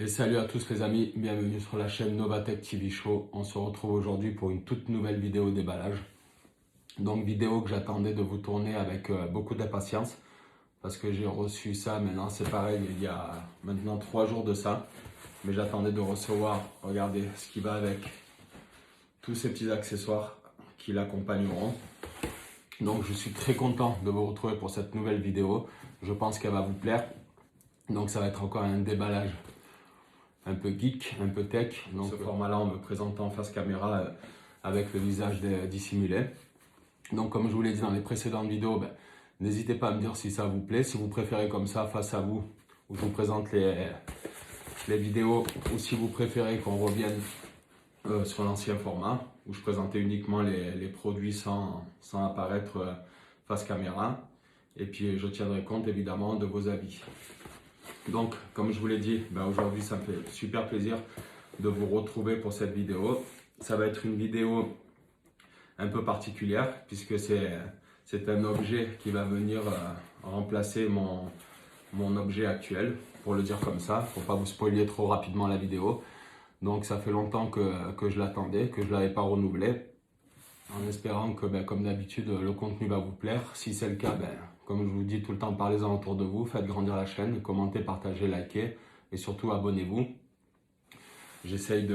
Et salut à tous les amis, bienvenue sur la chaîne Novatech TV Show. On se retrouve aujourd'hui pour une toute nouvelle vidéo déballage. Donc vidéo que j'attendais de vous tourner avec beaucoup d'impatience parce que j'ai reçu ça maintenant, c'est pareil, il y a maintenant 3 jours de ça. Mais j'attendais de recevoir, regardez ce qui va avec tous ces petits accessoires qui l'accompagneront. Donc je suis très content de vous retrouver pour cette nouvelle vidéo. Je pense qu'elle va vous plaire. Donc ça va être encore un déballage un peu geek, un peu tech. Donc ce format-là, on me présente en face caméra avec le visage dissimulé. Donc comme je vous l'ai dit dans les précédentes vidéos, n'hésitez pas à me dire si ça vous plaît, si vous préférez comme ça face à vous, où je vous présente les vidéos, ou si vous préférez qu'on revienne sur l'ancien format, où je présentais uniquement les produits sans apparaître face caméra. Et puis je tiendrai compte évidemment de vos avis. Donc, comme je vous l'ai dit, aujourd'hui, ça me fait super plaisir de vous retrouver pour cette vidéo. Ça va être une vidéo un peu particulière puisque c'est un objet qui va venir remplacer mon objet actuel, pour le dire comme ça, pour ne pas vous spoiler trop rapidement la vidéo. Donc, ça fait longtemps que je l'attendais, que je ne l'avais pas renouvelé, en espérant que, comme d'habitude, le contenu va vous plaire. Si c'est le cas, comme je vous dis tout le temps, parlez-en autour de vous, faites grandir la chaîne, commentez, partagez, likez et surtout abonnez-vous. J'essaye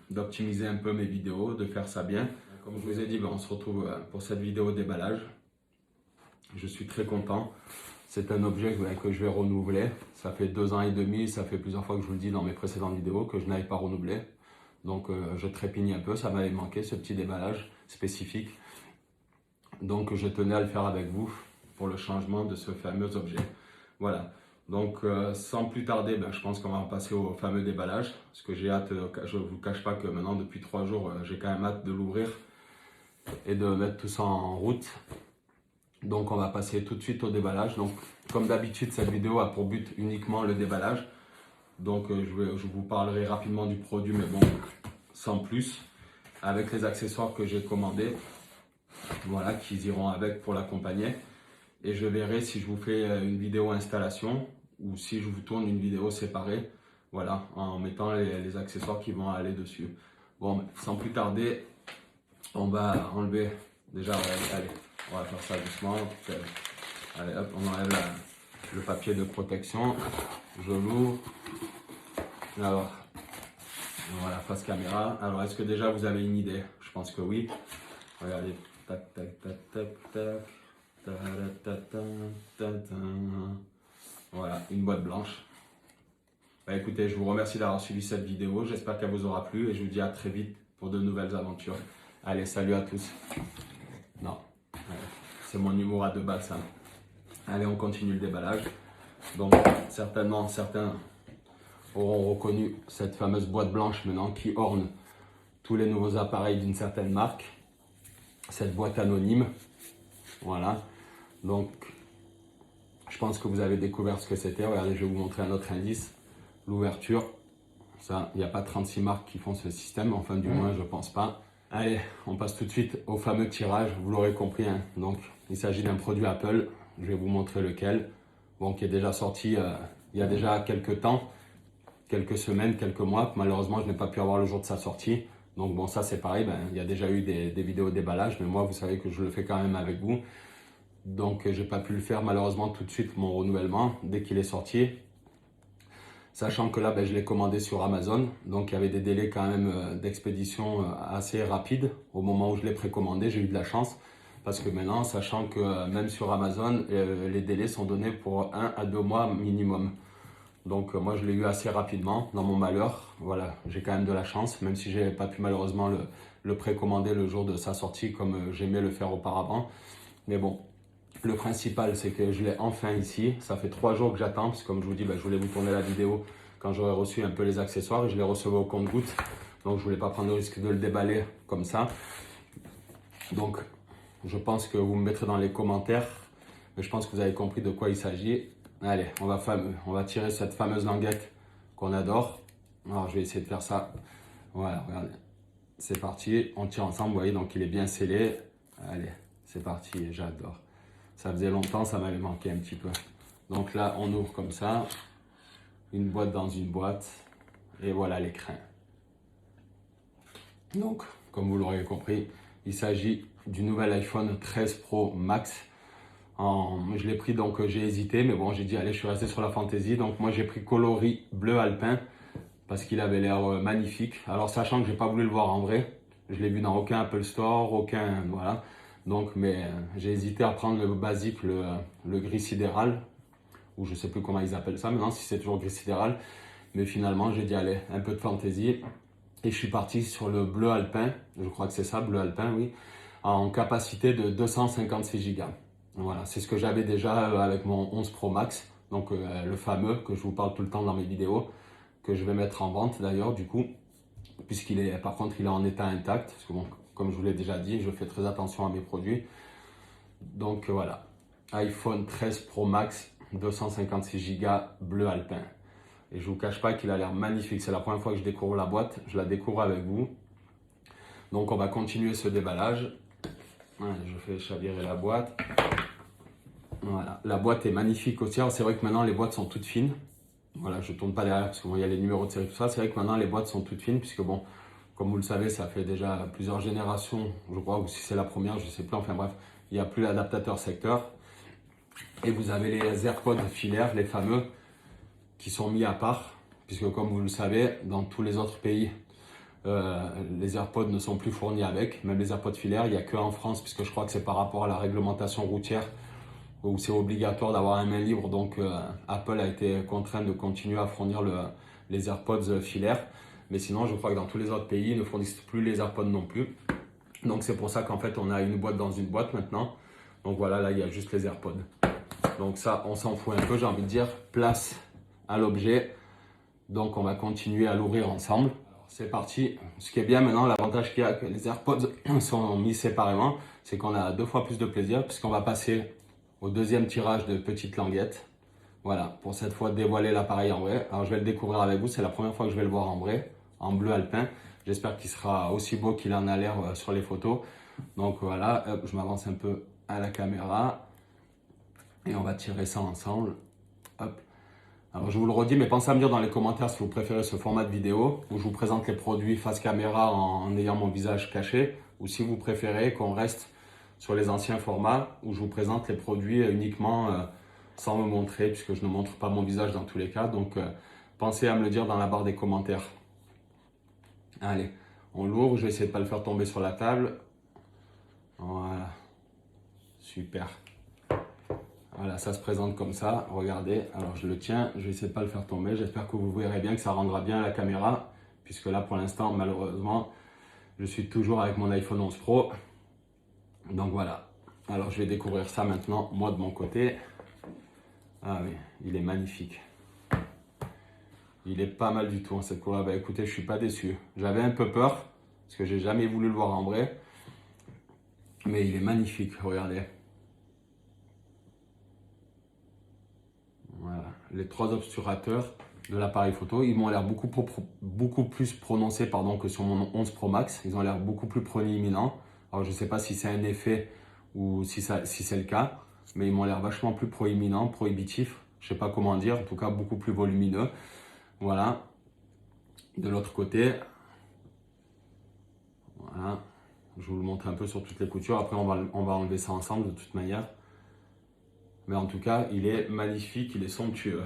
d'optimiser un peu mes vidéos, de faire ça bien. Comme je vous ai dit, on se retrouve pour cette vidéo déballage. Je suis très content. C'est un objet que je vais renouveler. Ça fait 2 ans et demi, ça fait plusieurs fois que je vous le dis dans mes précédentes vidéos que je n'avais pas renouvelé. Donc je trépigne un peu, ça m'avait manqué ce petit déballage spécifique. Donc je tenais à le faire avec vous pour le changement de ce fameux objet. Voilà, donc sans plus tarder, je pense qu'on va passer au fameux déballage. Parce que j'ai hâte, je ne vous cache pas que maintenant depuis 3 jours, j'ai quand même hâte de l'ouvrir et de mettre tout ça en route. Donc on va passer tout de suite au déballage. Donc comme d'habitude, cette vidéo a pour but uniquement le déballage. Donc je vous parlerai rapidement du produit, mais bon, sans plus, avec les accessoires que j'ai commandés, voilà, qui iront avec pour l'accompagner. Et je verrai si je vous fais une vidéo installation ou si je vous tourne une vidéo séparée, voilà, en mettant les accessoires qui vont aller dessus. Bon, sans plus tarder, on va enlever, déjà, allez, on va faire ça doucement. Allez, hop, on enlève le papier de protection, je l'ouvre. Alors, voilà, face caméra. Alors, est-ce que déjà vous avez une idée? Je pense que oui. Regardez, tac, tac, tac, tac, tac. Voilà, une boîte blanche. Écoutez, je vous remercie d'avoir suivi cette vidéo. J'espère qu'elle vous aura plu et je vous dis à très vite pour de nouvelles aventures. Allez, salut à tous. Non, c'est mon humour à 2 balles, ça. Allez, on continue le déballage. Donc, certainement, certains auront reconnu cette fameuse boîte blanche maintenant qui orne tous les nouveaux appareils d'une certaine marque. Cette boîte anonyme. Voilà. Donc, je pense que vous avez découvert ce que c'était. Regardez, je vais vous montrer un autre indice. L'ouverture. Ça, il n'y a pas 36 marques qui font ce système. Enfin, du moins, je ne pense pas. Allez, on passe tout de suite au fameux tirage. Vous l'aurez compris. Donc, il s'agit d'un produit Apple. Je vais vous montrer lequel. Bon, qui est déjà sorti il y a déjà quelques temps. Quelques semaines, quelques mois. Malheureusement, je n'ai pas pu avoir le jour de sa sortie. Donc, bon, ça, c'est pareil. Il y a déjà eu des vidéos déballage. Mais moi, vous savez que je le fais quand même avec vous. Donc, j'ai pas pu le faire malheureusement tout de suite, mon renouvellement, dès qu'il est sorti. Sachant que là, je l'ai commandé sur Amazon. Donc, il y avait des délais quand même d'expédition assez rapides. Au moment où je l'ai précommandé, j'ai eu de la chance. Parce que maintenant, sachant que même sur Amazon, les délais sont donnés pour 1 à 2 mois minimum. Donc, moi, je l'ai eu assez rapidement dans mon malheur. Voilà, j'ai quand même de la chance, même si je n'ai pas pu malheureusement le précommander le jour de sa sortie comme j'aimais le faire auparavant. Mais bon. Le principal, c'est que je l'ai enfin ici. Ça fait 3 jours que j'attends, parce que comme je vous dis, je voulais vous tourner la vidéo quand j'aurai reçu un peu les accessoires et je les recevais au compte-gouttes. Donc, je voulais pas prendre le risque de le déballer comme ça. Donc, je pense que vous me mettrez dans les commentaires. Mais je pense que vous avez compris de quoi il s'agit. Allez, on va tirer cette fameuse languette qu'on adore. Alors, je vais essayer de faire ça. Voilà, regardez. C'est parti. On tire ensemble, vous voyez, donc il est bien scellé. Allez, c'est parti, j'adore. Ça faisait longtemps, ça m'avait manqué un petit peu. Donc là, on ouvre comme ça. Une boîte dans une boîte. Et voilà l'écran. Donc, comme vous l'aurez compris, il s'agit du nouvel iPhone 13 Pro Max. Je l'ai pris, donc j'ai hésité, mais bon, j'ai dit allez, je suis resté sur la fantaisie. Donc moi j'ai pris coloris bleu alpin parce qu'il avait l'air magnifique. Alors sachant que j'ai pas voulu le voir en vrai, je l'ai vu dans aucun Apple Store, aucun, voilà. Donc mais j'ai hésité à prendre le basique, le gris sidéral, ou je sais plus comment ils appellent ça maintenant, si c'est toujours gris sidéral. Mais finalement j'ai dit allez, un peu de fantaisie. Et je suis parti sur le bleu alpin, je crois que c'est ça, bleu alpin, oui, en capacité de 256 Go. Voilà, c'est ce que j'avais déjà avec mon 11 Pro Max, donc le fameux que je vous parle tout le temps dans mes vidéos, que je vais mettre en vente d'ailleurs du coup, puisqu'il est, par contre, il est en état intact, parce que bon, comme je vous l'ai déjà dit, je fais très attention à mes produits. Donc voilà, iPhone 13 Pro Max, 256 Go, bleu alpin. Et je vous cache pas qu'il a l'air magnifique. C'est la première fois que je découvre la boîte. Je la découvre avec vous. Donc on va continuer ce déballage. Ouais, je fais chavirer la boîte. Voilà. La boîte est magnifique aussi. Alors c'est vrai que maintenant les boîtes sont toutes fines. Voilà, je tourne pas derrière parce qu'il y a les numéros de série, tout ça. C'est vrai que maintenant les boîtes sont toutes fines puisque bon, comme vous le savez, ça fait déjà plusieurs générations, je crois, ou si c'est la première, je sais plus. Enfin bref, il n'y a plus l'adaptateur secteur. Et vous avez les AirPods filaires, les fameux, qui sont mis à part, puisque comme vous le savez, dans tous les autres pays, les AirPods ne sont plus fournis avec, même les AirPods filaires, il n'y a qu'en France, puisque je crois que c'est par rapport à la réglementation routière, où c'est obligatoire d'avoir un main libre, donc Apple a été contraint de continuer à fournir les AirPods filaires, mais sinon je crois que dans tous les autres pays, ils ne fournissent plus les AirPods non plus, donc c'est pour ça qu'en fait on a une boîte dans une boîte maintenant, donc voilà, là il y a juste les AirPods, donc ça on s'en fout un peu, j'ai envie de dire, place à l'objet. Donc on va continuer à l'ouvrir ensemble. C'est parti. Ce qui est bien maintenant, l'avantage qu'il y a que les AirPods sont mis séparément, c'est qu'on a 2 fois plus de plaisir puisqu'on va passer au deuxième tirage de petites languettes. Voilà, pour cette fois dévoiler l'appareil en vrai. Alors je vais le découvrir avec vous, c'est la première fois que je vais le voir en vrai, en bleu alpin. J'espère qu'il sera aussi beau qu'il en a l'air sur les photos. Donc voilà, hop, je m'avance un peu à la caméra et on va tirer ça ensemble. Hop. Alors je vous le redis, mais pensez à me dire dans les commentaires si vous préférez ce format de vidéo où je vous présente les produits face caméra en ayant mon visage caché, ou si vous préférez qu'on reste sur les anciens formats où je vous présente les produits uniquement sans me montrer, puisque je ne montre pas mon visage dans tous les cas. Donc pensez à me le dire dans la barre des commentaires. Allez, on l'ouvre, je vais essayer de ne pas le faire tomber sur la table. Voilà, super. Voilà, ça se présente comme ça, regardez, alors je le tiens, je vais essayer de ne pas le faire tomber, j'espère que vous verrez bien, que ça rendra bien à la caméra, puisque là pour l'instant, malheureusement, je suis toujours avec mon iPhone 11 Pro, donc voilà. Alors je vais découvrir ça maintenant, moi de mon côté. Ah oui, il est magnifique. Il est pas mal du tout, hein, cette couleur. Bah écoutez, je suis pas déçu. J'avais un peu peur, parce que j'ai jamais voulu le voir en vrai, mais il est magnifique, regardez. Voilà. Les 3 obturateurs de l'appareil photo, ils m'ont l'air beaucoup plus prononcés que sur mon 11 Pro Max. Ils ont l'air beaucoup plus proéminents. Alors je ne sais pas si c'est un effet ou si c'est le cas, mais ils m'ont l'air vachement plus proéminents, prohibitifs. Je ne sais pas comment dire, en tout cas beaucoup plus volumineux. Voilà. De l'autre côté, voilà. Je vous le montre un peu sur toutes les coutures. Après, on va enlever ça ensemble de toute manière. Mais en tout cas, il est magnifique, il est somptueux.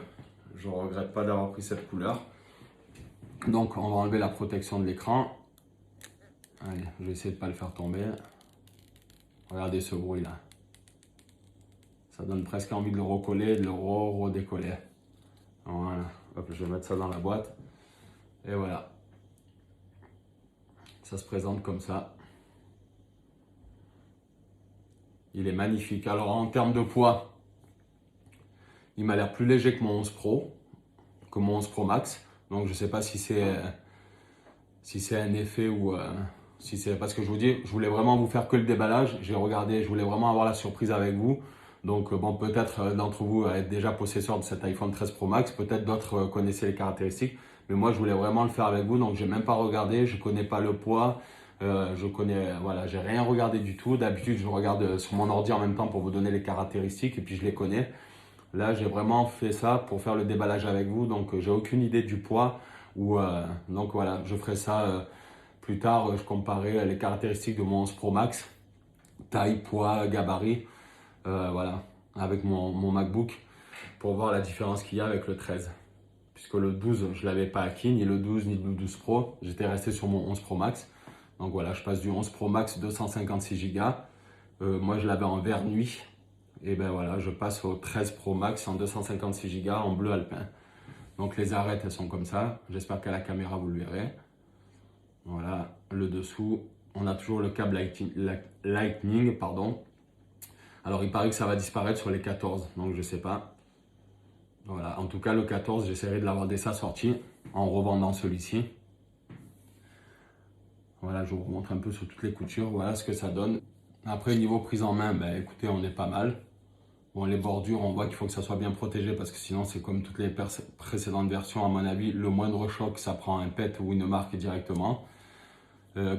Je ne regrette pas d'avoir pris cette couleur. Donc, on va enlever la protection de l'écran. Allez, je vais essayer de ne pas le faire tomber. Regardez ce bruit là. Ça donne presque envie de le recoller, de le redécoller. Voilà. Hop, je vais mettre ça dans la boîte. Et voilà. Ça se présente comme ça. Il est magnifique. Alors, en termes de poids, il m'a l'air plus léger que mon 11 Pro, que mon 11 Pro Max. Donc je ne sais pas si c'est un effet ou si c'est parce que je vous dis, je voulais vraiment vous faire que le déballage. J'ai regardé, je voulais vraiment avoir la surprise avec vous. Donc bon, peut-être d'entre vous êtes déjà possesseur de cet iPhone 13 Pro Max, peut-être d'autres connaissaient les caractéristiques. Mais moi, je voulais vraiment le faire avec vous, donc j'ai même pas regardé, je connais pas le poids. Voilà, j'ai rien regardé du tout. D'habitude, je regarde sur mon ordi en même temps pour vous donner les caractéristiques et puis je les connais. Là, j'ai vraiment fait ça pour faire le déballage avec vous. Donc, j'ai aucune idée du poids. Donc, voilà, je ferai ça plus tard. Je comparerai les caractéristiques de mon 11 Pro Max. Taille, poids, gabarit. Voilà, avec mon MacBook. Pour voir la différence qu'il y a avec le 13. Puisque le 12, je ne l'avais pas acquis, ni le 12 ni le 12 Pro. J'étais resté sur mon 11 Pro Max. Donc voilà, je passe du 11 Pro Max 256 Go. Moi, je l'avais en vert nuit. Et ben voilà, je passe au 13 Pro Max en 256 Go en bleu alpin. Donc les arêtes, elles sont comme ça. J'espère qu'à la caméra, vous le verrez. Voilà, le dessous. On a toujours le câble Lightning, pardon. Alors, il paraît que ça va disparaître sur les 14, donc je ne sais pas. Voilà, en tout cas, le 14, j'essaierai de l'avoir dès sa sortie en revendant celui-ci. Voilà, je vous remontre un peu sur toutes les coutures. Voilà ce que ça donne. Après, niveau prise en main, ben, écoutez, on est pas mal. Bon, les bordures, on voit qu'il faut que ça soit bien protégé parce que sinon, c'est comme toutes les précédentes versions. À mon avis, le moindre choc, ça prend un pet ou une marque directement.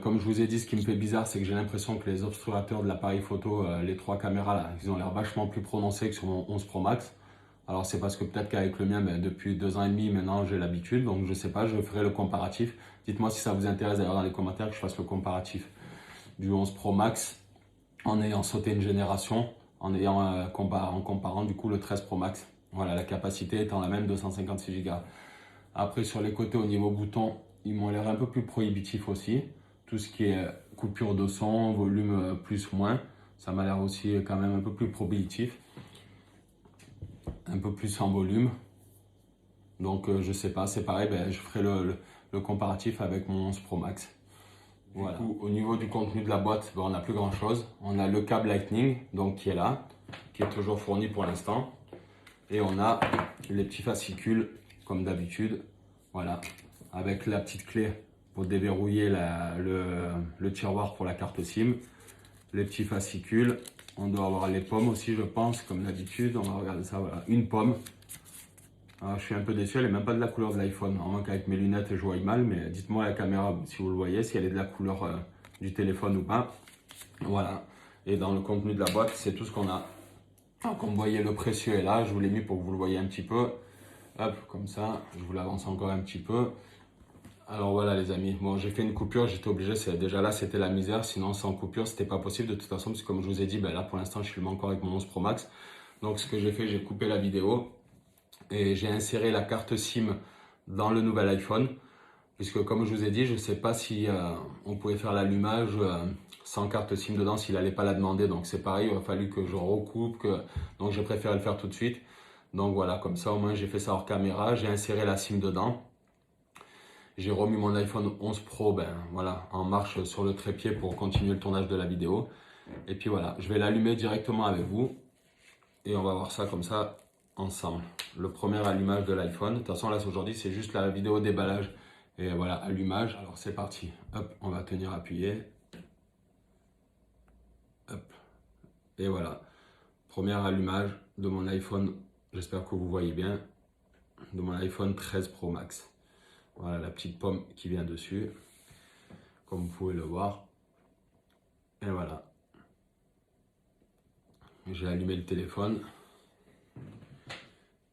Comme je vous ai dit, ce qui me fait bizarre, c'est que j'ai l'impression que les obturateurs de l'appareil photo, les 3 caméras, là, ils ont l'air vachement plus prononcés que sur mon 11 Pro Max. Alors c'est parce que peut-être qu'avec le mien, ben, depuis 2 ans et demi, maintenant j'ai l'habitude, donc je sais pas, je ferai le comparatif. Dites-moi si ça vous intéresse d'ailleurs dans les commentaires que je fasse le comparatif du 11 Pro Max en ayant sauté une génération, en comparant du coup le 13 Pro Max. Voilà, la capacité étant la même, 256 Go. Après sur les côtés au niveau bouton, ils m'ont l'air un peu plus prohibitifs aussi. Tout ce qui est coupure de son, volume plus moins, ça m'a l'air aussi quand même un peu plus prohibitif. Un peu plus en volume. Donc je sais pas, c'est pareil, ben, je ferai le comparatif avec mon 11 Pro Max. Voilà. Du coup, au niveau du contenu de la boîte, ben, on n'a plus grand chose. On a le câble Lightning, donc qui est là, qui est toujours fourni pour l'instant. Et on a les petits fascicules, comme d'habitude. Voilà, avec la petite clé pour déverrouiller le tiroir pour la carte SIM. Les petits fascicules. On doit avoir les pommes aussi, je pense, comme d'habitude. On va regarder ça, voilà. Une pomme. Alors, je suis un peu déçu, elle n'est même pas de la couleur de l'iPhone. En moins qu'avec mes lunettes, je vois mal, mais dites-moi à la caméra si vous le voyez, si elle est de la couleur du téléphone ou pas. Voilà. Et dans le contenu de la boîte, c'est tout ce qu'on a. Alors, comme vous voyez, le précieux est là. Je vous l'ai mis pour que vous le voyez un petit peu. Hop, comme ça. Je vous l'avance encore un petit peu. Alors voilà les amis, bon j'ai fait une coupure, j'étais obligé, déjà là c'était la misère, sinon sans coupure c'était pas possible de toute façon, parce que comme je vous ai dit, ben là pour l'instant je filme encore avec mon 11 Pro Max. Donc ce que j'ai fait, j'ai coupé la vidéo et j'ai inséré la carte SIM dans le nouvel iPhone, puisque comme je vous ai dit, je sais pas si on pouvait faire l'allumage sans carte SIM dedans, s'il n'allait pas la demander, donc c'est pareil, il aurait fallu que je recoupe, donc j'ai préféré le faire tout de suite. Donc voilà, comme ça au moins j'ai fait ça hors caméra, j'ai inséré la SIM dedans. J'ai remis mon iPhone 11 Pro voilà, en marche sur le trépied pour continuer le tournage de la vidéo. Et puis voilà, je vais l'allumer directement avec vous. Et on va voir ça comme ça ensemble. Le premier allumage de l'iPhone. De toute façon, là aujourd'hui, c'est juste la vidéo déballage. Et voilà, allumage. Alors c'est parti. Hop, on va tenir appuyé. Hop. Et voilà. Premier allumage de mon iPhone. J'espère que vous voyez bien. De mon iPhone 13 Pro Max. Voilà la petite pomme qui vient dessus, comme vous pouvez le voir. Et voilà. J'ai allumé le téléphone.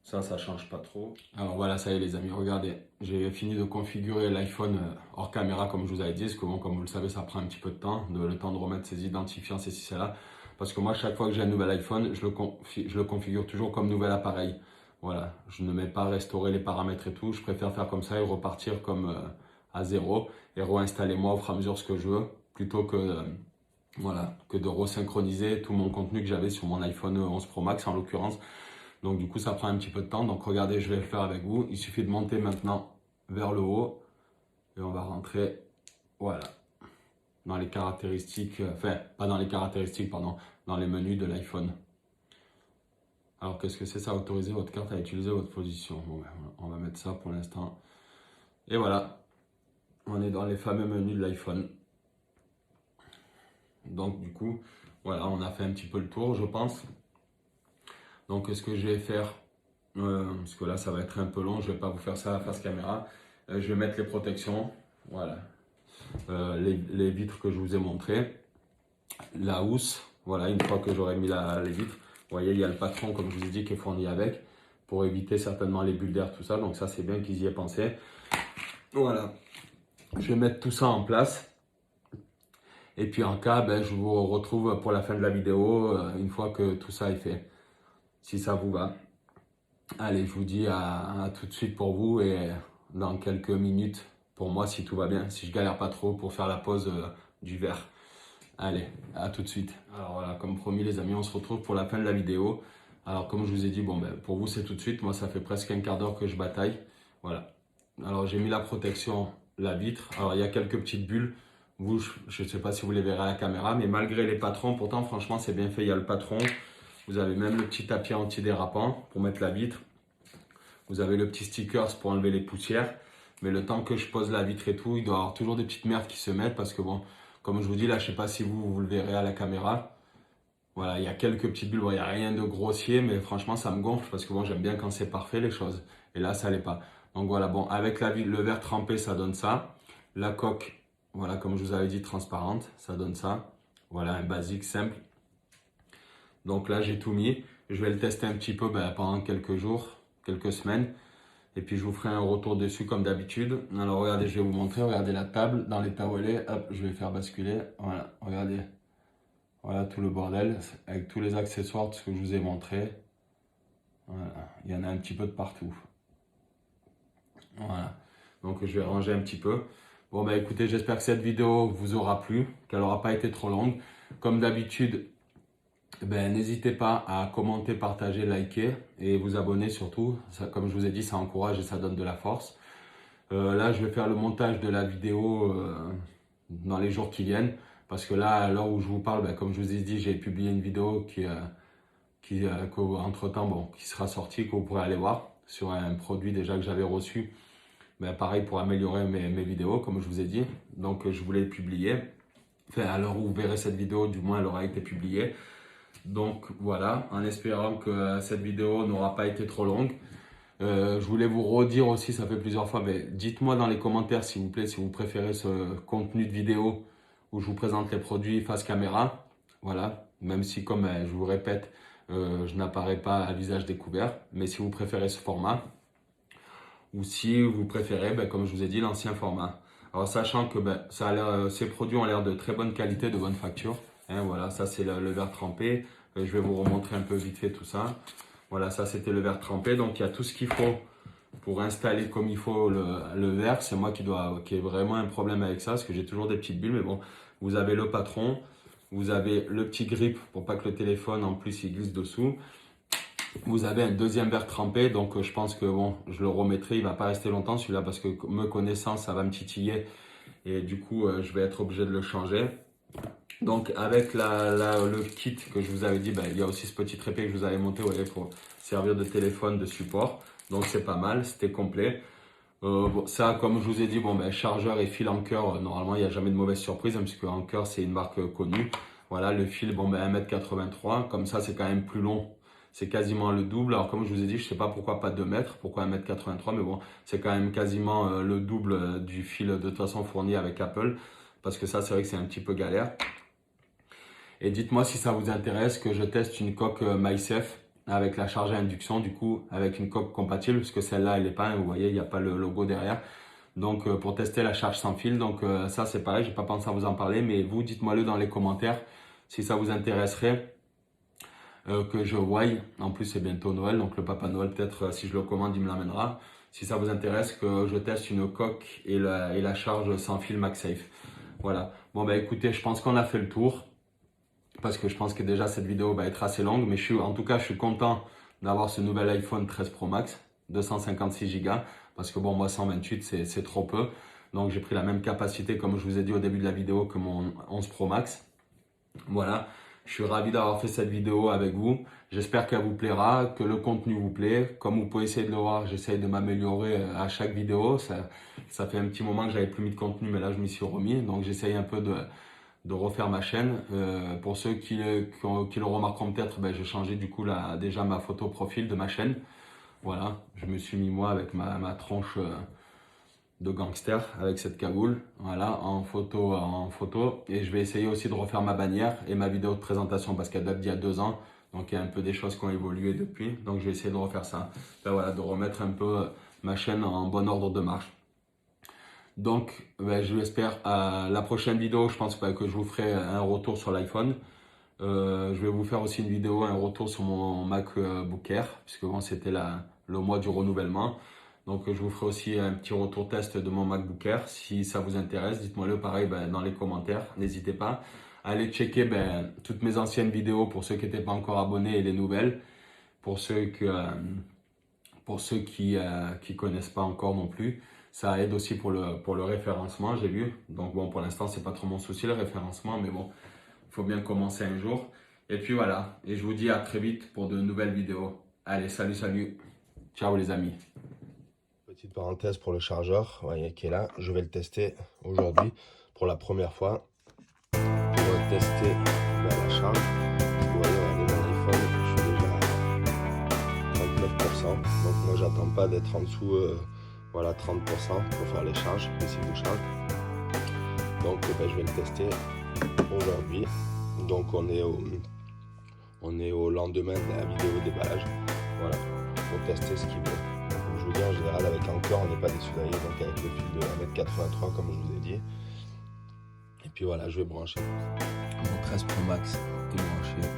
Ça change pas trop. Alors voilà, ça y est les amis, regardez. J'ai fini de configurer l'iPhone hors caméra comme je vous avais dit. Parce que bon, comme vous le savez, ça prend un petit peu de temps. Le temps de remettre ses identifiants, ces ci, là. Parce que moi, chaque fois que j'ai un nouvel iPhone, je le configure toujours comme nouvel appareil. Voilà, je ne mets pas restaurer les paramètres et tout. Je préfère faire comme ça et repartir comme à zéro et réinstaller moi au fur et à mesure ce que je veux, plutôt que, voilà, que de resynchroniser tout mon contenu que j'avais sur mon iPhone 11 Pro Max en l'occurrence. Donc du coup, ça prend un petit peu de temps. Donc regardez, je vais le faire avec vous. Il suffit de monter maintenant vers le haut et on va rentrer, voilà, dans les caractéristiques, enfin, pas dans les caractéristiques, pardon, dans les menus de l'iPhone. Alors, qu'est-ce que c'est ça? Autoriser votre carte à utiliser votre position. Bon, on va mettre ça pour l'instant. Et voilà, on est dans les fameux menus de l'iPhone. Donc, du coup, voilà, on a fait un petit peu le tour, je pense. Donc, ce que je vais faire, parce que là, ça va être un peu long, je ne vais pas vous faire ça à face caméra. Je vais mettre les protections, voilà, les vitres que je vous ai montrées, la housse, voilà, une fois que j'aurai mis les vitres. voyez, il y a le patron, comme je vous ai dit, qui est fourni avec, pour éviter certainement les bulles d'air, tout ça. Donc ça, c'est bien qu'ils y aient pensé. Voilà, je vais mettre tout ça en place. Et puis en cas, je vous retrouve pour la fin de la vidéo, une fois que tout ça est fait, si ça vous va. Allez, je vous dis à tout de suite pour vous et dans quelques minutes pour moi, si tout va bien, si je galère pas trop pour faire la pause du verre. Allez, à tout de suite. Alors voilà, comme promis les amis, on se retrouve pour la fin de la vidéo. Alors comme je vous ai dit, bon pour vous c'est tout de suite. Moi ça fait presque un quart d'heure que je bataille. Voilà. Alors j'ai mis la protection, la vitre. Alors il y a quelques petites bulles. Vous, je ne sais pas si vous les verrez à la caméra, mais malgré les patrons, pourtant franchement c'est bien fait. Il y a le patron. Vous avez même le petit tapis antidérapant pour mettre la vitre. Vous avez le petit stickers pour enlever les poussières. Mais le temps que je pose la vitre et tout, il doit y avoir toujours des petites merdes qui se mettent parce que bon, comme je vous dis là, je ne sais pas si vous le verrez à la caméra. Voilà, il y a quelques petites bulles, bon, il n'y a rien de grossier, mais franchement ça me gonfle parce que bon, j'aime bien quand c'est parfait les choses. Et là, ça l'est pas. Donc voilà, bon, avec le verre trempé, ça donne ça. La coque, voilà, comme je vous avais dit, transparente, ça donne ça. Voilà, un basique simple. Donc là, j'ai tout mis. Je vais le tester un petit peu pendant quelques jours, quelques semaines. Et puis je vous ferai un retour dessus comme d'habitude. Alors regardez, je vais vous montrer, regardez la table dans l'état où elle est. Hop, je vais faire basculer. Voilà, regardez. Voilà tout le bordel avec tous les accessoires, tout ce que je vous ai montré. Voilà, il y en a un petit peu de partout. Voilà, donc je vais ranger un petit peu. Bon écoutez, j'espère que cette vidéo vous aura plu, qu'elle n'aura pas été trop longue. Comme d'habitude, n'hésitez pas à commenter, partager, liker et vous abonner surtout. Ça, comme je vous ai dit, ça encourage et ça donne de la force. Là, je vais faire le montage de la vidéo dans les jours qui viennent. Parce que là, à l'heure où je vous parle, comme je vous ai dit, j'ai publié une vidéo entre-temps, qui sera sortie, que vous pourrez aller voir sur un produit déjà que j'avais reçu. Pareil pour améliorer mes vidéos, comme je vous ai dit. Donc, je voulais publier. Enfin, à l'heure où vous verrez cette vidéo, du moins, elle aura été publiée. Donc, voilà, en espérant que cette vidéo n'aura pas été trop longue. Je voulais vous redire aussi, ça fait plusieurs fois, dites-moi dans les commentaires s'il vous plaît si vous préférez ce contenu de vidéo où je vous présente les produits face caméra. Voilà, même si comme je vous répète, je n'apparais pas à visage découvert. Mais si vous préférez ce format, ou si vous préférez, comme je vous ai dit, l'ancien format. Alors sachant que ces produits ont l'air de très bonne qualité, de bonne facture. Hein, voilà, ça c'est le verre trempé. Je vais vous remontrer un peu vite fait tout ça. Voilà, ça c'était le verre trempé. Donc il y a tout ce qu'il faut pour installer comme il faut le verre. C'est moi qui ai vraiment un problème avec ça parce que j'ai toujours des petites bulles. Mais bon, vous avez le patron, vous avez le petit grip pour pas que le téléphone en plus il glisse dessous. Vous avez un deuxième verre trempé, donc je pense que bon, je le remettrai. Il va pas rester longtemps celui-là parce que me connaissant, ça va me titiller et du coup, je vais être obligé de le changer. Donc avec le kit que je vous avais dit, il y a aussi ce petit trépied que je vous avais monté pour servir de téléphone de support. Donc c'est pas mal, c'était complet. Ça, comme je vous ai dit, chargeur et fil Anker, normalement il n'y a jamais de mauvaise surprise, puisque Anker c'est une marque connue. Voilà, le fil, 1m83, comme ça c'est quand même plus long. C'est quasiment le double. Alors comme je vous ai dit, je ne sais pas pourquoi pas 2 mètres, pourquoi 1m83, mais bon, c'est quand même quasiment le double du fil de toute façon fourni avec Apple. Parce que ça, c'est vrai que c'est un petit peu galère. Et dites-moi si ça vous intéresse que je teste une coque MySafe avec la charge à induction, du coup, avec une coque compatible, parce que celle-là, elle n'est pas, vous voyez, il n'y a pas le logo derrière. Donc, pour tester la charge sans fil, donc ça, c'est pareil, je n'ai pas pensé à vous en parler, mais vous, dites-moi-le dans les commentaires si ça vous intéresserait. Que je voie. En plus, c'est bientôt Noël, donc le Papa Noël, peut-être, si je le commande, il me l'amènera. Si ça vous intéresse, que je teste une coque et la charge sans fil MagSafe. Voilà. Bon, écoutez, je pense qu'on a fait le tour. Parce que je pense que déjà, cette vidéo va être assez longue. Mais en tout cas, je suis content d'avoir ce nouvel iPhone 13 Pro Max, 256 Go. Parce que bon, moi, 128, c'est trop peu. Donc, j'ai pris la même capacité, comme je vous ai dit au début de la vidéo, que mon 11 Pro Max. Voilà. Je suis ravi d'avoir fait cette vidéo avec vous. J'espère qu'elle vous plaira, que le contenu vous plaît. Comme vous pouvez essayer de le voir, j'essaye de m'améliorer à chaque vidéo. Ça fait un petit moment que j'avais plus mis de contenu, mais là, je m'y suis remis. Donc, j'essaye un peu de refaire ma chaîne. Pour ceux qui le remarqueront peut-être, j'ai changé du coup déjà ma photo profil de ma chaîne. Voilà, je me suis mis moi avec ma tronche de gangster avec cette cagoule, voilà, en photo, et je vais essayer aussi de refaire ma bannière et ma vidéo de présentation parce qu'elle date d'il y a 2 ans, Donc il y a un peu des choses qui ont évolué depuis. Donc je vais essayer de refaire ça. Ben voilà, de remettre un peu ma chaîne en bon ordre de marche. Donc ben, je l'espère à la prochaine vidéo, je pense que je vous ferai un retour sur l'iPhone. Je vais vous faire aussi une vidéo, un retour sur mon MacBook Air, puisque bon, c'était le mois du renouvellement. Donc je vous ferai aussi un petit retour test de mon MacBook Air. Si ça vous intéresse, dites-moi le pareil dans les commentaires. N'hésitez pas à aller checker toutes mes anciennes vidéos pour ceux qui n'étaient pas encore abonnés et les nouvelles. Pour ceux qui connaissent pas encore non plus. Ça aide aussi pour le référencement, j'ai vu. Donc bon, pour l'instant, c'est pas trop mon souci le référencement, mais bon, il faut bien commencer un jour. Et puis voilà, et je vous dis à très vite pour de nouvelles vidéos. Allez, salut, salut. Ciao les amis. Petite parenthèse pour le chargeur, vous voyez qui est là. Je vais le tester aujourd'hui pour la première fois. Pour tester la charge. Vous voyez, regardez mon iPhone, je suis déjà à 39%. Donc moi, j'attends pas d'être en dessous, voilà, 30% pour faire les charges, les cycles de charge. Donc je vais le tester aujourd'hui. Donc on est au lendemain de la vidéo déballage. Voilà, pour tester ce qui vaut. Comme je vous dis, en général, avec Anker, on n'est pas déçu d'ailleurs, donc avec le fil de 1,83 m comme je vous ai dit. Et puis voilà, je vais brancher. Mon 13 Pro Max est branché.